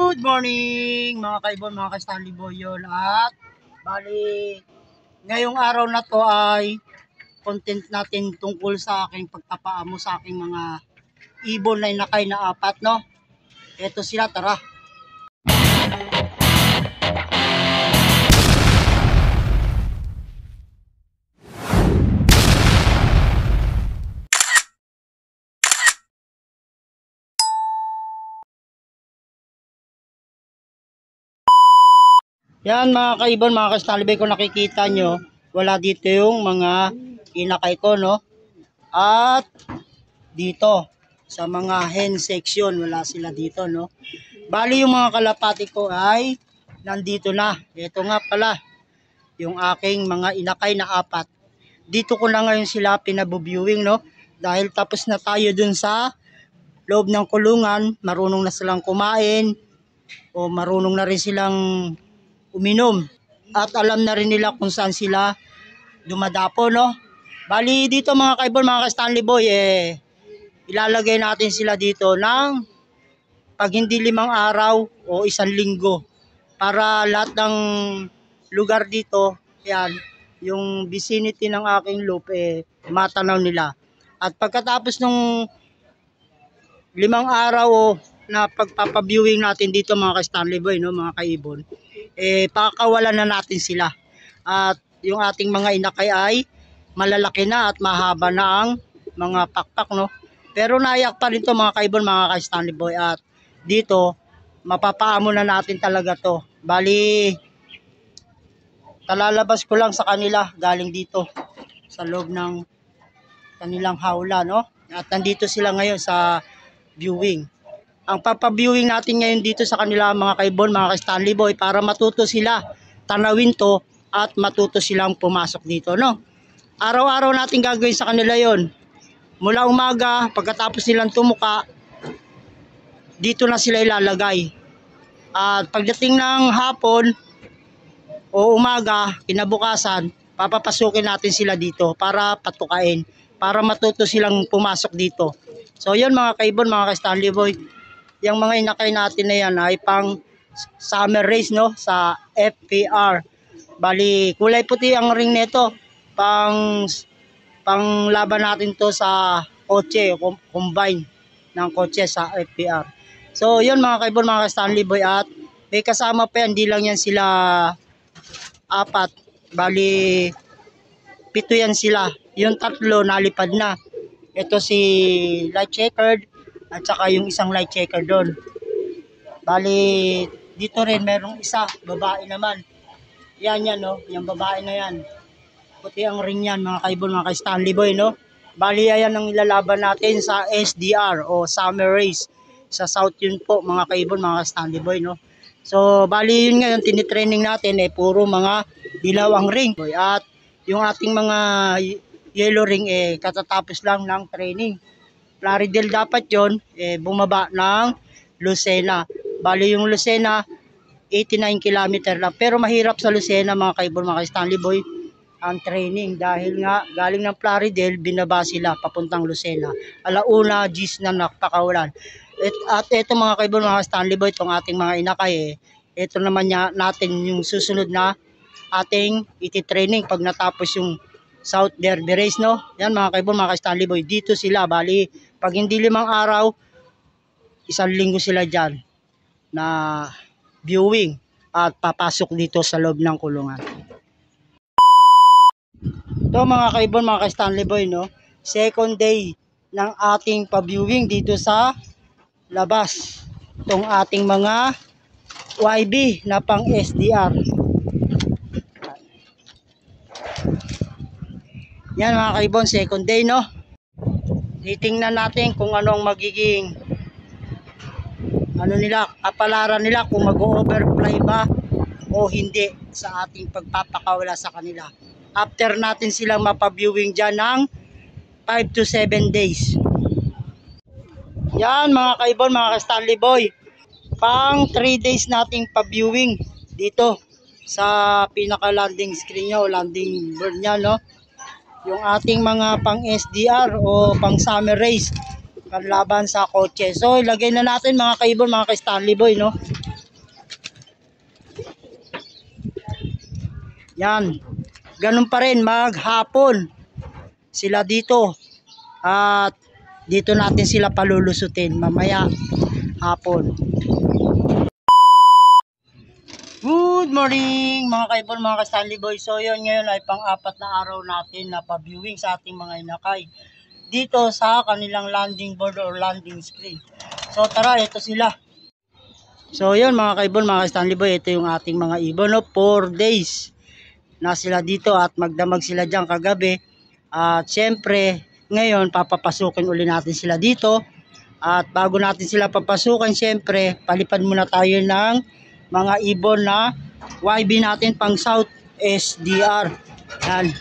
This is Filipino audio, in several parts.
Good morning mga kaibon, mga ka-Stanley Boy yun. At bali, ngayong araw na to ay content natin tungkol sa aking pagpapaamo sa aking mga ibon na inakay na apat, no? Ito sila, tara. Yan mga kaibon, mga ka-Stanley Boy, kung nakikita nyo, wala dito yung mga inakay ko, no? At dito sa mga hen section, wala sila dito, no? Bali yung mga kalapati ko ay nandito na. Ito nga pala yung aking mga inakay na apat. Dito ko na ngayon sila pinabuviewing, no? Dahil tapos na tayo dun sa loob ng kulungan, marunong na silang kumain o marunong na rin silang uminom at alam na rin nila kung saan sila dumadapo, no? Bali dito mga kaibon, mga ka-Stanley Boy, ilalagay natin sila dito ng pag hindi 5 araw o 1 linggo para lahat ng lugar dito, yan, yung vicinity ng aking loop matanaw nila. At pagkatapos ng 5 araw na pagpapaviewing natin dito mga ka-Stanley Boy, no, mga kaibon, pakawalan na natin sila. At yung ating mga inakay ay malalaki na at mahaba na ang mga pakpak, no? Pero naiyak pa rin to mga kaibon, mga ka-Stanley Boy. At dito mapapaamo na natin talaga to. Bali talalabas ko lang sa kanila galing dito sa loob ng kanilang hawla, no? At nandito sila ngayon sa viewing. Ang papaviewing natin ngayon dito sa kanila mga kaibon, mga ka-Stanley Boy, para matuto sila tanawin to at matuto silang pumasok dito, no? Araw-araw natin gagawin sa kanila yon. Mula umaga, pagkatapos nilang tumuka, dito na sila ilalagay. At pagdating ng hapon o umaga, kinabukasan, papapasukin natin sila dito para patukain, para matuto silang pumasok dito. So yun mga kaibon, mga ka-Stanley Boy, yung mga inakay natin na yan ay pang summer race, no, sa FPR. Bali kulay puti ang ring nito, pang laban natin to sa kotse, combine ng kotse sa FPR. So yun mga kaibon, mga ka-Stanley Boy, at may kasama pa yan, hindi lang yan sila apat, bali 7 yan sila. Yung 3 nalipad na. Ito si light checkered at saka yung isang light checker doon. Bali dito rin merong isa, babae naman. Yan, no, yung babae na yan. Puti ang ring yan mga kaibon, mga ka-Stanley Boy, no. Bali yan ang ilalaban natin sa SDR o Summer Race. Sa South yun po mga kaibon, mga ka-Stanley Boy, no. So bali yun ngayon tinitraining natin, puro mga dilaw ang ring. At yung ating mga yellow ring katatapos lang ng training. Plaridel dapat yon, bumaba ng Lucena. Bali yung Lucena 89 km lang, pero mahirap sa Lucena mga kaibon, mga Stanley Boy, ang training dahil nga galing ng Plaridel binaba sila papuntang Lucena. Alauna gis na napakawalan. At ito mga kaibon, mga Stanley Boy, itong ating mga inakay, ito naman natin yung susunod na ating iti-training pag natapos yung South Derby Race, no? Yan mga kaibon, mga Stanley Boy, dito sila. Bali pag hindi 5 araw, 1 linggo sila dyan na viewing at papasok dito sa loob ng kulungan. Ito mga kaibon, mga ka-Stanley Boy, no? Second day ng ating pa-viewing dito sa labas. Itong ating mga YB na pang SDR. Yan mga kaibon, second day, no? Titingnan natin kung anong magiging nila, kapalaran nila, kung mag-overfly ba o hindi sa ating pagpapakawala sa kanila. After natin silang mapaviewing dyan ng 5 to 7 days. Yan mga kaibon, mga ka-Stanley Boy, pang 3 days nating pa-viewing dito sa pinaka landing screen nyo, landing board nya, no? Yung ating mga pang SDR o pang summer race, panlaban sa kotse. So ilagay na natin mga kaibon, mga ka-Stanley Boy, no? Yan. Ganun pa rin maghapon sila dito. At dito natin sila palulusutin mamaya hapon. Good morning mga kaibon, mga ka-Stanley Boy. So yun, ngayon ay pang-apat na araw natin na pa-viewing sa ating mga inakay dito sa kanilang landing board or landing screen. So tara, ito sila. So yun mga kaibon, mga ka-Stanley Boy, ito yung ating mga ibon, no? 4 days na sila dito at magdamag sila dyan kagabi. At syempre ngayon papapasukin uli natin sila dito. At bago natin sila papasukin, syempre palipad muna tayo ng mga ibon na YB natin pang South SDR. Yan.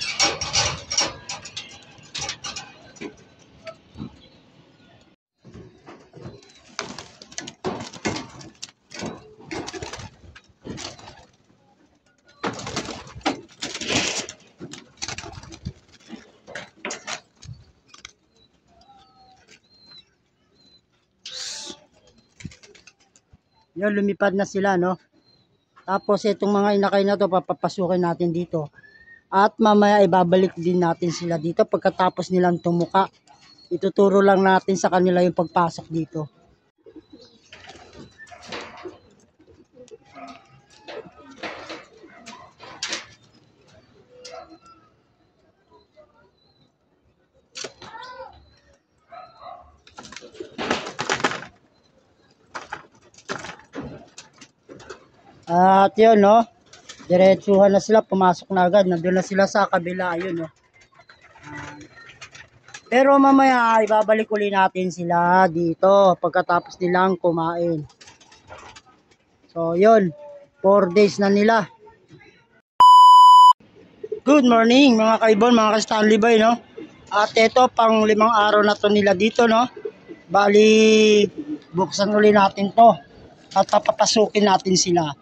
Yan, lumipad na sila, no? Tapos itong mga inakay na to papapasukin natin dito. At mamaya ibabalik din natin sila dito pagkatapos nilang tumuka. Ituturo lang natin sa kanila yung pagpasok dito. At yun, no? Diretsuhan na sila, pumasok na agad. Nandun na sila sa kabila, ayun, no? Pero mamaya ibabalik uli natin sila dito pagkatapos nilang kumain. So yun, 4 days na nila. Good morning mga kaibon, mga ka-Stanley Boy, no? At ito pang 5 araw na to nila dito, no? Bali buksan uli natin to at papapasukin natin sila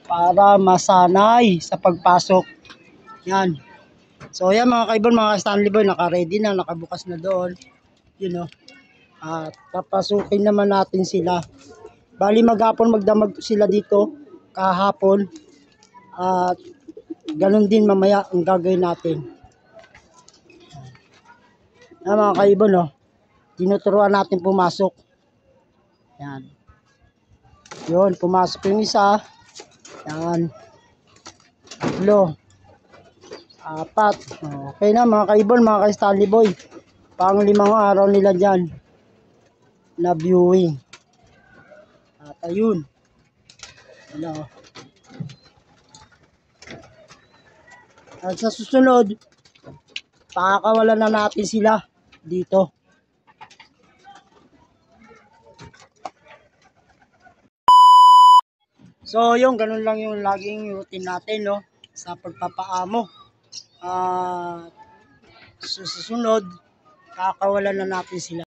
para masanay sa pagpasok. Yan. So yan mga kaibon, mga Stanley Boy, naka-ready na, nakabukas na doon. You know. At papasukin naman natin sila. Bali maghapon magdamag sila dito kahapon. At ganun din mamaya ang gagawin natin. Yan mga kaibon, no? Tinuturuan natin pumasok. Yan. Yun, pumasok yung isa. Yan. 3, 4. Okay na mga kaibon, mga ka-Stanley Boy. Pang 5 araw nila dyan na viewing. At ayun. Ano. At sa susunod, pakakawalan na natin sila dito. So yung ganun lang yung laging routine natin, no? Sa pagpapaamo. Sa susunod, kakawalan na natin sila.